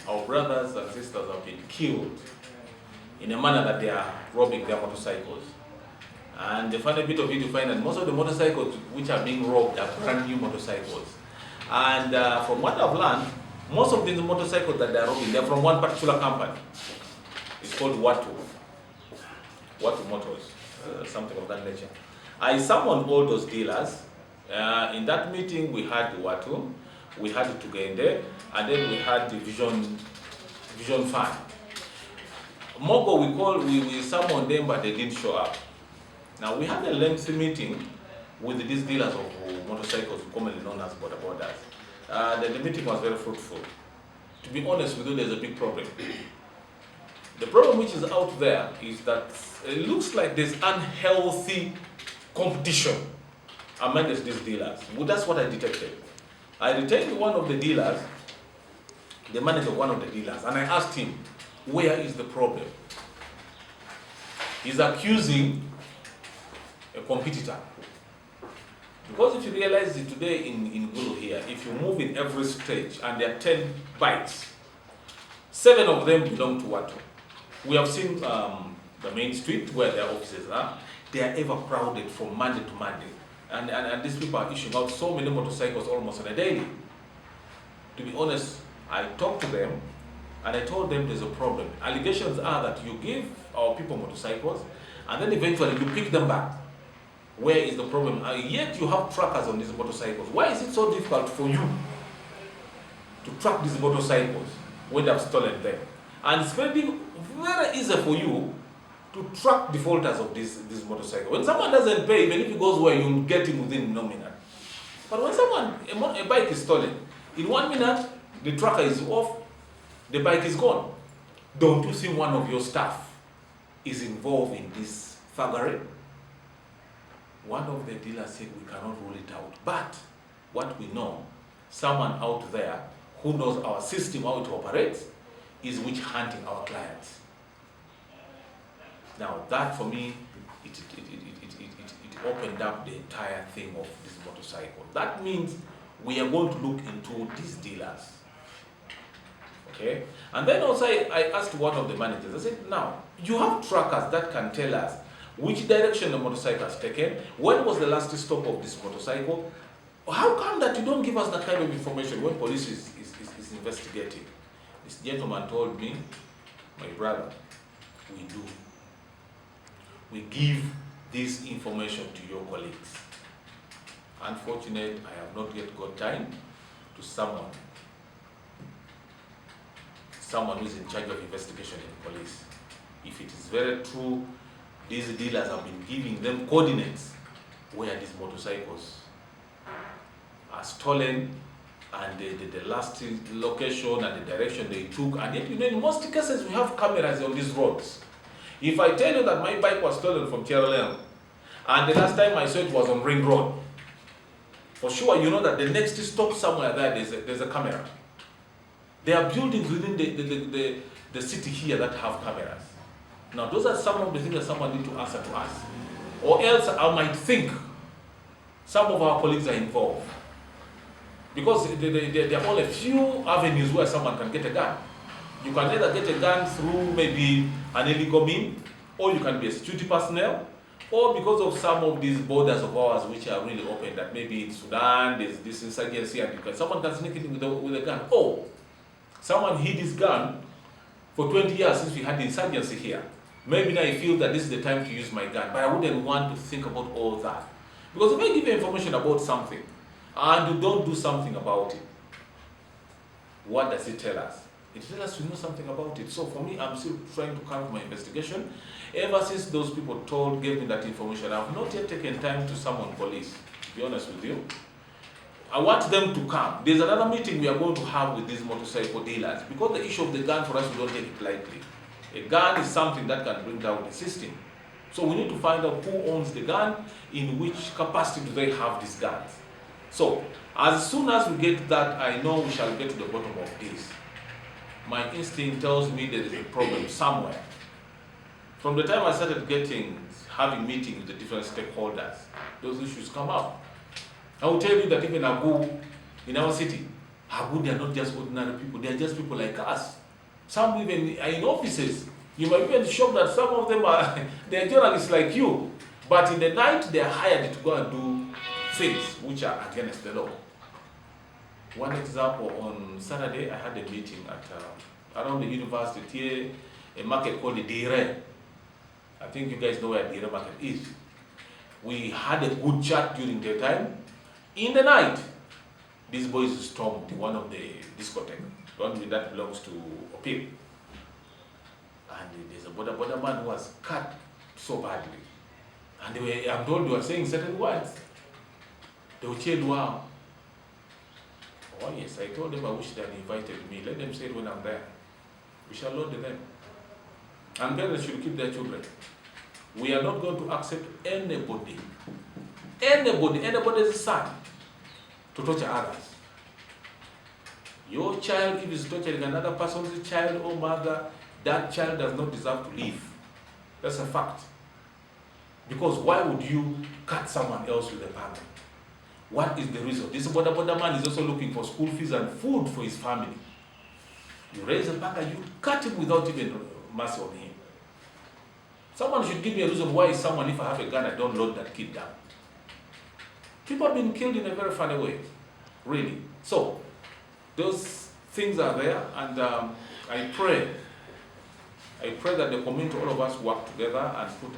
our brothers and sisters have been killed in a manner that they are robbing their motorcycles. And the funny bit of it, you find that most of the motorcycles which are being robbed are brand new motorcycles. And from what I've learned, most of these motorcycles that they're robbing, they're from one particular company. It's called Watu Motors, something of that nature. I summoned all those dealers. In that meeting, we had Watu, we had Tugende, and then we had the Vision Fund. Mogo, we summoned them, but they didn't show up. Now, we had a lengthy meeting with these dealers of motorcycles, commonly known as border borders. The meeting was very fruitful. To be honest with you, there's a big problem. The problem which is out there is that it looks like there's unhealthy competition amongst these dealers. Well, that's what I detected. I retained one of the dealers, the manager of one of the dealers, and I asked him, where is the problem? He's accusing a competitor. Because if you realize it today in Gulu here, if you move in every stage and there are 10 bikes, 7 of them belong to Watu. We have seen the main street where their offices are. They are ever crowded from Monday to Monday. And these people are issuing out so many motorcycles almost on a daily. To be honest, I talked to them and I told them there's a problem. Allegations are that you give our people motorcycles and then eventually you pick them back. Where is the problem? Yet you have trackers on these motorcycles. Why is it so difficult for you to track these motorcycles when they have stolen them? And it's very easy for you to track defaulters of this motorcycle. When someone doesn't pay, even if he goes where you get him within no minute. But when a bike is stolen, in 1 minute, the tracker is off, the bike is gone. Don't you think one of your staff is involved in this thuggery? One of the dealers said we cannot rule it out. But what we know, someone out there who knows our system, how it operates, is witch hunting our clients. Now that for me, it opened up the entire thing of this motorcycle. That means we are going to look into these dealers. Okay? And then also I asked one of the managers, I said, now, you have trackers that can tell us which direction the motorcycle has taken, when was the last stop of this motorcycle? How come that you don't give us that kind of information when police is investigating? This gentleman told me, my brother, we do. We give this information to your colleagues. Unfortunately, I have not yet got time to someone who is in charge of investigation in police. If it is very true, these dealers have been giving them coordinates where these motorcycles are stolen and the last location and the direction they took. And yet, in most cases, we have cameras on these roads. If I tell you that my bike was stolen from Cherolem, and the last time I saw it was on Ring Road, for sure you know that the next stop somewhere there's a camera. There are buildings within the city here that have cameras. Now, those are some of the things that someone needs to answer to us. Or else I might think some of our colleagues are involved. Because there are only a few avenues where someone can get a gun. You can either get a gun through maybe an illegal means, or you can be a security personnel, or because of some of these borders of ours which are really open, that maybe in Sudan there's this insurgency and someone can sneak in with a gun. Oh, someone hid his gun for 20 years since we had the insurgency here. Maybe now I feel that this is the time to use my gun, but I wouldn't want to think about all that. Because if I give you information about something, and you don't do something about it, what does it tell us? It tells us to know something about it. So for me, I'm still trying to come to my investigation. Ever since those people gave me that information, I've not yet taken time to summon police, to be honest with you. I want them to come. There's another meeting we are going to have with these motorcycle dealers, because the issue of the gun for us, we don't take it lightly. A gun is something that can bring down the system. So we need to find out who owns the gun, in which capacity do they have these guns. So as soon as we get that, I know we shall get to the bottom of this. My instinct tells me there is a problem somewhere. From the time I started having meetings with the different stakeholders, those issues come up. I will tell you that even Aguu in our city Aguu, they are not just ordinary people, they are just people like us. Some even are in offices. You might be shocked that some of them are they are journalists like you, but in the night they are hired to go and do things which are against the law. One example, on Saturday I had a meeting at around the university here, a market called the Dire. I think you guys know where Dire market is. We had a good chat during the time. In the night, these boys stormed one of the discotheques, one that belongs to Opil. And there's a border man who was cut so badly. And I'm told they were saying certain words. They were cheered, wow. Oh yes, I told them I wish they had invited me. Let them say it when I'm there. We shall load them. And parents should keep their children. We are not going to accept anybody's son to torture others. Your child, if is torturing another person's child or mother, that child does not deserve to live. That's a fact. Because why would you cut someone else with a panga? What is the reason? This border man is also looking for school fees and food for his family. You raise a panga, you cut him without even mercy on him. Someone should give me a reason why someone, if I have a gun, I don't load that kid down. People have been killed in a very funny way, really. So, those things are there, and I pray that the community, all of us work together and put